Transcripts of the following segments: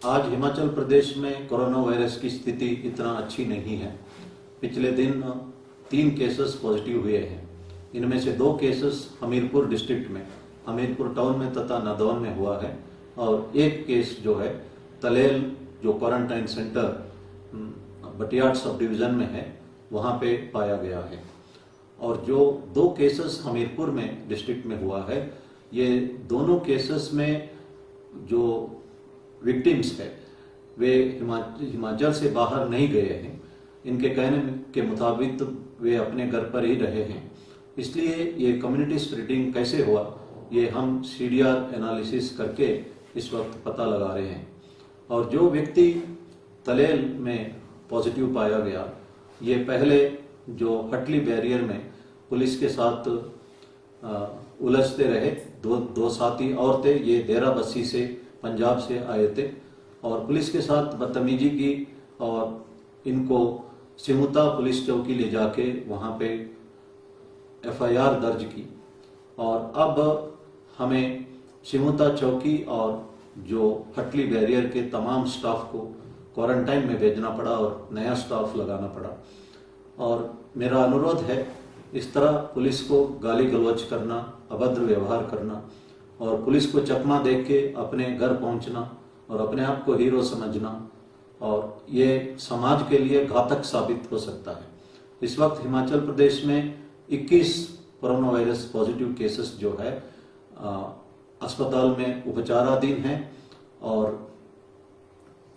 आज हिमाचल प्रदेश में corona virus की स्थिति इतना अच्छी नहीं है। पिछले दिन 3 केसेस पॉजिटिव हुए हैं। इनमें से 2 केसेस हमीरपुर डिस्ट्रिक्ट में, हमीरपुर टाउन में तथा नादौन में हुआ है और 1 केस जो है तलेल जो क्वारंटाइन सेंटर बटियाड सब डिवीजन में है वहाँ पे पाया गया है। और जो 2 केसेस हमीरपुर में डिस्ट्रिक्ट में हुआ है, ये दोनों केसेस में जो विक्टिम्स है वे हिमाचल से बाहर नहीं गए हैं। इनके कहने के मुताबिक वे अपने घर पर ही रहे हैं। इसलिए ये कम्युनिटी स्प्रेडिंग कैसे हुआ ये हम CDR एनालिसिस करके इस वक्त पता लगा रहे हैं। और जो व्यक्ति तलेल में पॉजिटिव पाया गया, ये पहले जो हटली बैरियर में पुलिस के साथ उलझते रहे। दो साथी और थे, ये देरा बस्सी से पंजाब से आए थे और पुलिस के साथ बदतमीजी की और इनको सिमुता पुलिस चौकी ले जाके वहाँ पे FIR दर्ज की। और अब हमें सिमुता चौकी और जो हटली बैरियर के तमाम स्टाफ को क्वारंटाइन में भेजना पड़ा और नया स्टाफ लगाना पड़ा। और मेरा अनुरोध है, इस तरह पुलिस को गाली गलौज करना, अभद्र व्यवहार करना और पुलिस को चकमा देख के अपने घर पहुंचना और अपने आप को हीरो समझना, और ये समाज के लिए घातक साबित हो सकता है। इस वक्त हिमाचल प्रदेश में 21 कोरोना वायरस पॉजिटिव केसेस जो है अस्पताल में उपचाराधीन हैं और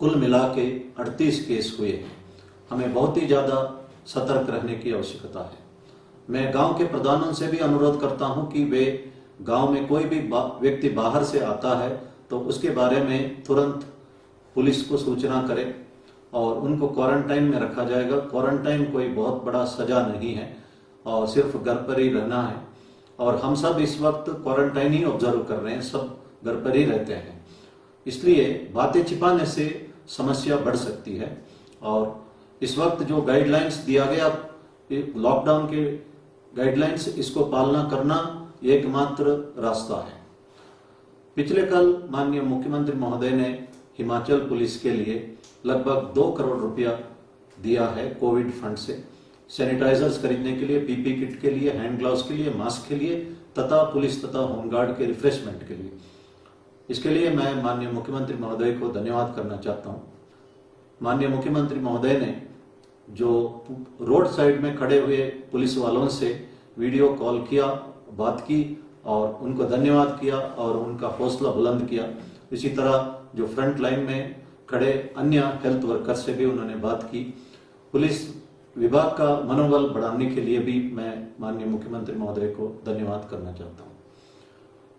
कुल मिला के 38 केस हुए हैं। हमें बहुत ही ज़्यादा सतर्क रहने की आवश्यकता है। मैं गांव के प्रधानों से भी अनुरोध करता हूं कि वे गांव में कोई भी व्यक्ति बाहर से आता है तो उसके बारे में तुरंत पुलिस को सूचना करें और उनको क्वारंटाइन में रखा जाएगा। क्वारंटाइन कोई बहुत बड़ा सजा नहीं है और सिर्फ घर पर ही रहना है। और हम सब इस वक्त क्वारंटाइन ही ऑब्जर्व कर रहे हैं, सब घर पर ही रहते हैं। इसलिए बातें छिपाने से समस्या बढ़ सकती है। और इस वक्त जो गाइडलाइंस दिया गया, लॉकडाउन के गाइडलाइंस, इसको पालना करना एकमात्र रास्ता है। पिछले कल माननीय मुख्यमंत्री महोदय ने हिमाचल पुलिस के लिए लगभग 2 करोड़ रुपया दिया है कोविड फंड से, सैनिटाइजर्स खरीदने के लिए, PP किट के लिए, हैंड ग्लव्स के लिए, मास्क के लिए तथा पुलिस तथा होमगार्ड के रिफ्रेशमेंट के लिए। इसके लिए मैं माननीय मुख्यमंत्री महोदय को धन्यवाद करना चाहता हूँ। माननीय मुख्यमंत्री महोदय ने जो रोड साइड में खड़े हुए पुलिस वालों से वीडियो कॉल किया, बात की और उनको धन्यवाद किया और उनका हौसला बुलंद किया। इसी तरह जो फ्रंट लाइन में खड़े अन्य हेल्थ वर्कर से भी उन्होंने बात की। पुलिस विभाग का मनोबल बढ़ाने के लिए भी मैं माननीय मुख्यमंत्री महोदय को धन्यवाद करना चाहता हूँ।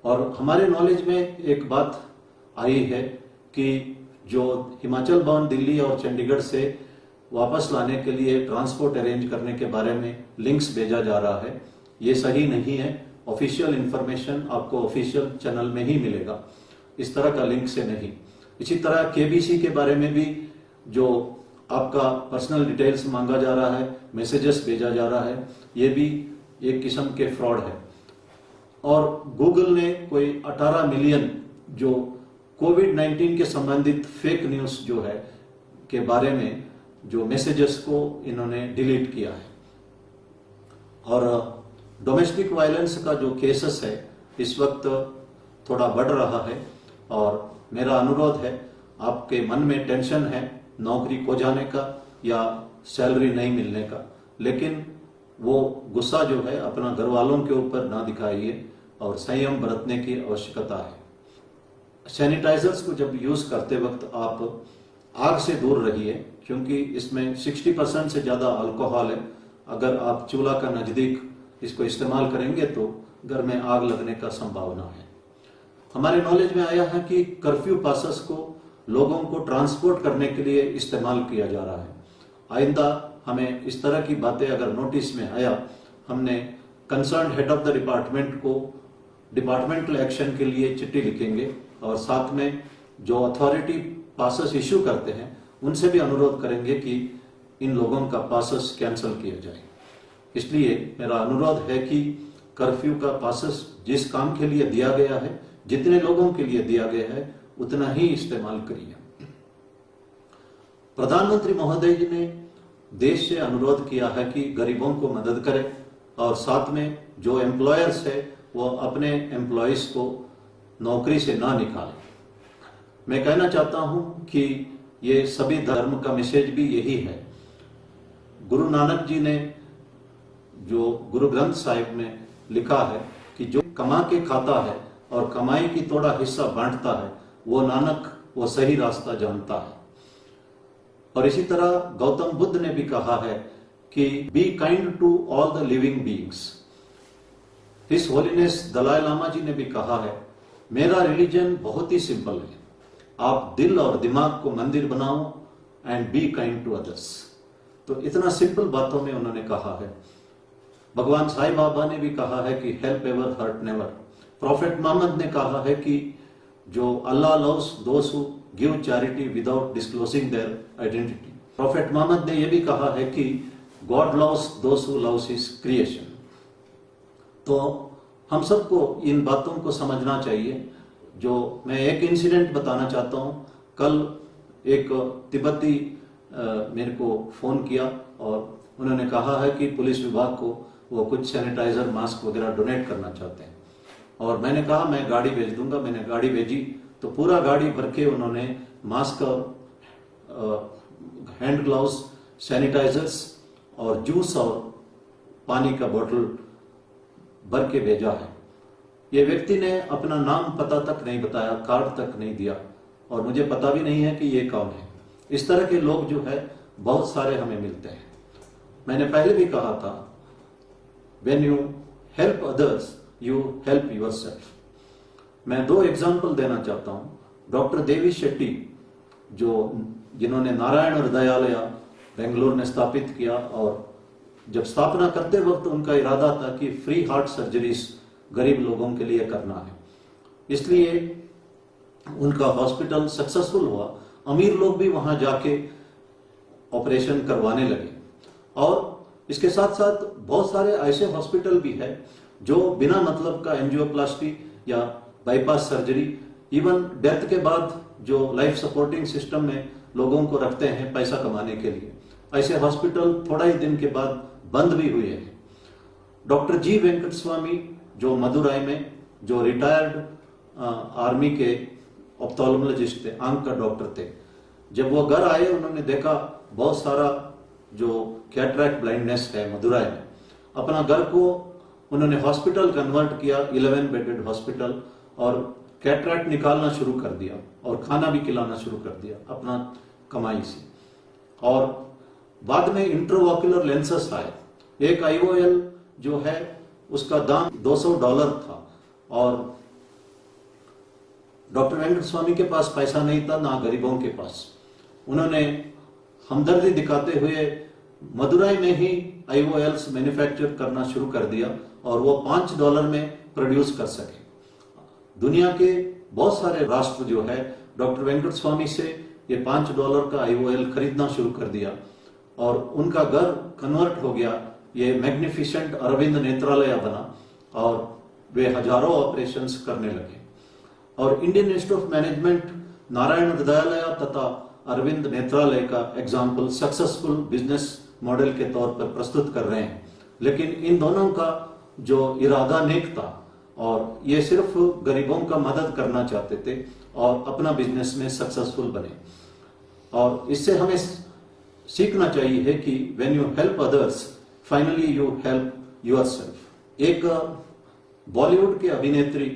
और हमारे नॉलेज में एक बात आई है कि जो हिमाचल बाउंड दिल्ली और चंडीगढ़ से वापस लाने के लिए ट्रांसपोर्ट अरेंज करने के बारे में लिंक्स भेजा जा रहा है, ये सही नहीं है। ऑफिशियल इंफॉर्मेशन आपको ऑफिशियल चैनल में ही मिलेगा, इस तरह का लिंक से नहीं। इसी तरह KBC के बारे में भी जो आपका पर्सनल डिटेल्स मांगा जा रहा है, मैसेजेस भेजा जा रहा है, ये भी एक किस्म के फ्रॉड है। और गूगल ने कोई 18 मिलियन जो कोविड-19 के संबंधित फेक न्यूज जो है के बारे में जो मैसेजेस को इन्होंने डिलीट किया है। और डोमेस्टिक वायलेंस का जो केसेस है इस वक्त थोड़ा बढ़ रहा है। और मेरा अनुरोध है, आपके मन में टेंशन है नौकरी खो जाने का या सैलरी नहीं मिलने का, लेकिन वो गुस्सा जो है अपना घर वालों के ऊपर ना दिखाइए और संयम बरतने की आवश्यकता है। सैनिटाइजर्स को जब यूज करते वक्त आप आग से दूर रहिए, क्योंकि इसमें 60% से ज्यादा अल्कोहल है। अगर आप चूल्हा का नजदीक इसको इस्तेमाल करेंगे तो घर में आग लगने का संभावना है। हमारे नॉलेज में आया है कि कर्फ्यू पासेस को लोगों को ट्रांसपोर्ट करने के लिए इस्तेमाल किया जा रहा है। आइंदा हमें इस तरह की बातें अगर नोटिस में आया, हमने concern head of the department को डिपार्टमेंटल एक्शन के लिए चिट्ठी लिखेंगे और साथ में जो अथॉरिटी पासेस इश्यू करते हैं उनसे भी अनुरोध करेंगे कि इन लोगों का पासेस कैंसिल किया जाए। इसलिए मेरा अनुरोध है कि कर्फ्यू का पासेस जिस काम के लिए दिया गया है, जितने लोगों के लिए दिया गया है, उतना ही इस्तेमाल करिए। प्रधानमंत्री महोदय जी ने देश से अनुरोध किया है कि गरीबों को मदद करें और साथ में जो एम्प्लॉयर्स है वो अपने एम्प्लॉयज को नौकरी से ना निकालें। मैं कहना चाहता हूं कि ये सभी धर्म का मैसेज भी यही है। गुरु नानक जी ने जो गुरु ग्रंथ साहिब में लिखा है कि जो कमा के खाता है और कमाई की थोड़ा हिस्सा बांटता है वो नानक वो सही रास्ता जानता है। और इसी तरह गौतम बुद्ध ने भी कहा है कि be kind to all the living beings. His holiness Dalai Lama ji ने भी कहा है मेरा रिलीजन बहुत ही सिंपल है, आप दिल और दिमाग को मंदिर बनाओ and be kind to others. तो इतना सिंपल बातों में उन्होंने कहा है। भगवान साईं बाबा ने भी कहा है कि help ever hurt never. Prophet Muhammad ने कहा है कि जो Allah loves those who give charity without disclosing their identity. Prophet Muhammad ने यह भी कहा है कि God loves those who loves his creation. तो हम सबको इन बातों को समझना चाहिए। जो मैं एक इंसिडेंट बताना चाहता हूं। कल एक तिब्बती मेरे को फोन किया और उन्होंने कहा है कि पुलिस विभाग को वो कुछ सैनिटाइजर मास्क वगैरह डोनेट करना चाहते हैं और मैंने कहा मैं गाड़ी भेज दूंगा। मैंने गाड़ी भेजी तो पूरा गाड़ी भर के उन्होंने मास्क और हैंड ग्लव्स, सैनिटाइजर्स और जूस और पानी का बोतल भर के भेजा है। ये व्यक्ति ने अपना नाम पता तक नहीं बताया, कार्ड तक नहीं दिया और मुझे पता भी नहीं है कि ये कौन है। इस तरह के लोग जो है बहुत सारे हमें मिलते हैं। मैंने पहले भी कहा था when you help others you help yourself। मैं दो एग्जाम्पल देना चाहता हूं। डॉक्टर देवी शेट्टी जिन्होंने नारायण हृदयालय बेंगलोर में स्थापित किया और जब स्थापना करते वक्त उनका इरादा था कि फ्री हार्ट सर्जरीज गरीब लोगों के लिए करना है, इसलिए उनका हॉस्पिटल सक्सेसफुल हुआ। अमीर लोग भी वहां जाके ऑपरेशन करवाने लगे और इसके साथ साथ बहुत सारे ऐसे हॉस्पिटल भी है जो बिना मतलब का एंजियोप्लास्टी या बाईपास सर्जरी, इवन डेथ के बाद जो लाइफ सपोर्टिंग सिस्टम में लोगों को रखते हैं पैसा कमाने के लिए, ऐसे हॉस्पिटल थोड़ा ही दिन के बाद बंद भी हुए हैं। डॉक्टर जी वेंकट स्वामी जो मदुराई में जो रिटायर्ड आर्मी के ऑप्थेल्मोलॉजिस्ट थे, आंख का डॉक्टर थे, जब वो घर आए उन्होंने देखा बहुत सारा जो कैटरैक्ट ब्लाइंडनेस है मदुराई में। अपना घर को उन्होंने हॉस्पिटल कन्वर्ट किया, 11 बेडेड हॉस्पिटल, और कैटरैक्ट निकालना शुरू कर दिया और खाना भी खिलाना शुरू कर दिया अपना कमाई से। और बाद में इंट्राओक्युलर लेंसेस आए। एक IOL जो है उसका दाम $200 था और डॉक्टर वेंकट स्वामी के पास पैसा नहीं था, ना गरीबों के पास। उन्होंने हमदर्दी दिखाते हुए मदुराई में ही IOLs मैन्युफैक्चर करना शुरू कर दिया और वो $5 में प्रोड्यूस कर सके। दुनिया के बहुत सारे राष्ट्र जो है डॉक्टर वेंकट स्वामी से ये $5 का IOL खरीदना शुरू कर दिया और उनका घर कन्वर्ट हो गया। ये मैग्निफिसेंट अरविंद नेत्रालय बना और वे हजारों ऑपरेशंस करने लगे। और Indian institute of management Narayan Hrudayalaya तथा अरविंद नेत्रालय का एग्जाम्पल सक्सेसफुल बिजनेस मॉडल के तौर पर प्रस्तुत कर रहे हैं। लेकिन इन दोनों का जो इरादा नेक था और ये सिर्फ गरीबों का मदद करना चाहते थे और अपना बिजनेस में सक्सेसफुल बने। और इससे हमें सीखना चाहिए कि when you help others finally you help yourself. एक बॉलीवुड की अभिनेत्री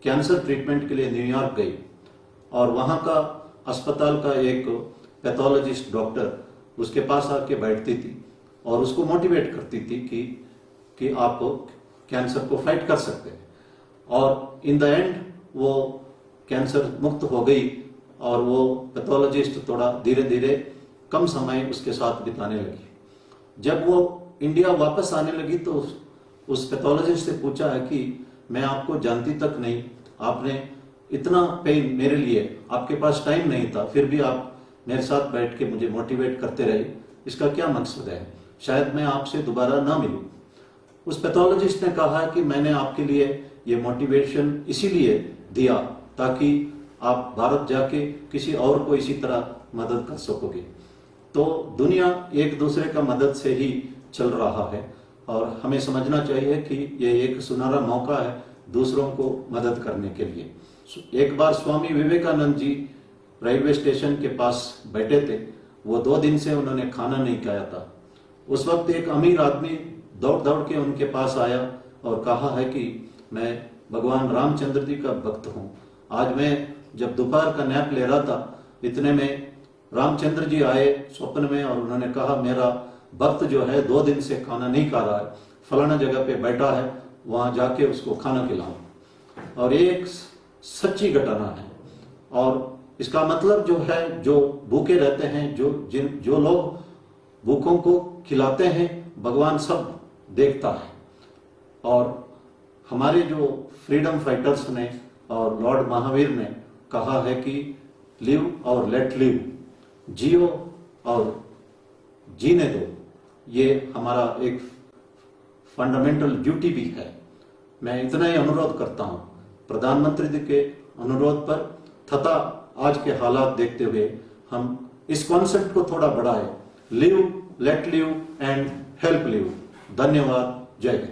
कैंसर ट्रीटमेंट के लिए न्यूयॉर्क गई और वहां का अस्पताल का एक पैथोलॉजिस्ट डॉक्टर उसके पास आके बैठती थी और उसको मोटिवेट करती थी कि आप कैंसर को फाइट कर सकते हैं। और इन द एंड वो कैंसर मुक्त हो गई और वो पैथोलॉजिस्ट थोड़ा धीरे धीरे कम समय उसके साथ बिताने लगी। जब वो इंडिया वापस आने लगी तो उस पैथोलॉजिस्ट से पूछा है कि मैं आपको जानती तक नहीं, आपने इतना पेन मेरे लिए, आपके पास टाइम नहीं था, फिर भी आप मेरे साथ बैठ के मुझे मोटिवेट करते रहे, इसका क्या मकसद है? शायद मैं आपसे दोबारा ना मिलूं। उस पैथोलॉजिस्ट ने कहा कि मैंने आपके लिए ये मोटिवेशन इसीलिए दिया ताकि आप भारत जाके किसी और को इसी तरह मदद कर सकोगे। तो दुनिया एक दूसरे का मदद से ही चल रहा है और हमें समझना चाहिए कि ये एक सुनहरा मौका है दूसरों को मदद करने के लिए। एक बार स्वामी विवेकानंद जी रेलवे स्टेशन के पास बैठे थे, वो 2 दिन से उन्होंने खाना नहीं खाया था। उस वक्त एक अमीर आदमी दौड़ दौड़ के उनके पास आया और कहा है कि मैं भगवान रामचंद्र जी का भक्त हूँ। आज मैं जब दोपहर का नैप ले रहा था, इतने में रामचंद्र जी आए स्वप्न में और उन्होंने कहा मेरा भक्त जो है 2 दिन से खाना नहीं खा रहा है, फलाना जगह पे बैठा है, वहां जाके उसको खाना खिलाओ। और ये एक सच्ची घटना है और इसका मतलब जो है, जो भूखे रहते हैं, जो लोग भूखों को खिलाते हैं, भगवान सब देखता है। और हमारे जो फ्रीडम फाइटर्स ने और लॉर्ड महावीर ने कहा है कि लिव और लेट लिव, जियो और जीने दो, ये हमारा एक फंडामेंटल ड्यूटी भी है। मैं इतना ही अनुरोध करता हूं प्रधानमंत्री जी के अनुरोध पर तथा आज के हालात देखते हुए हम इस कॉन्सेप्ट को थोड़ा बढ़ाएं, live let live and help live. धन्यवाद। जय हिंद।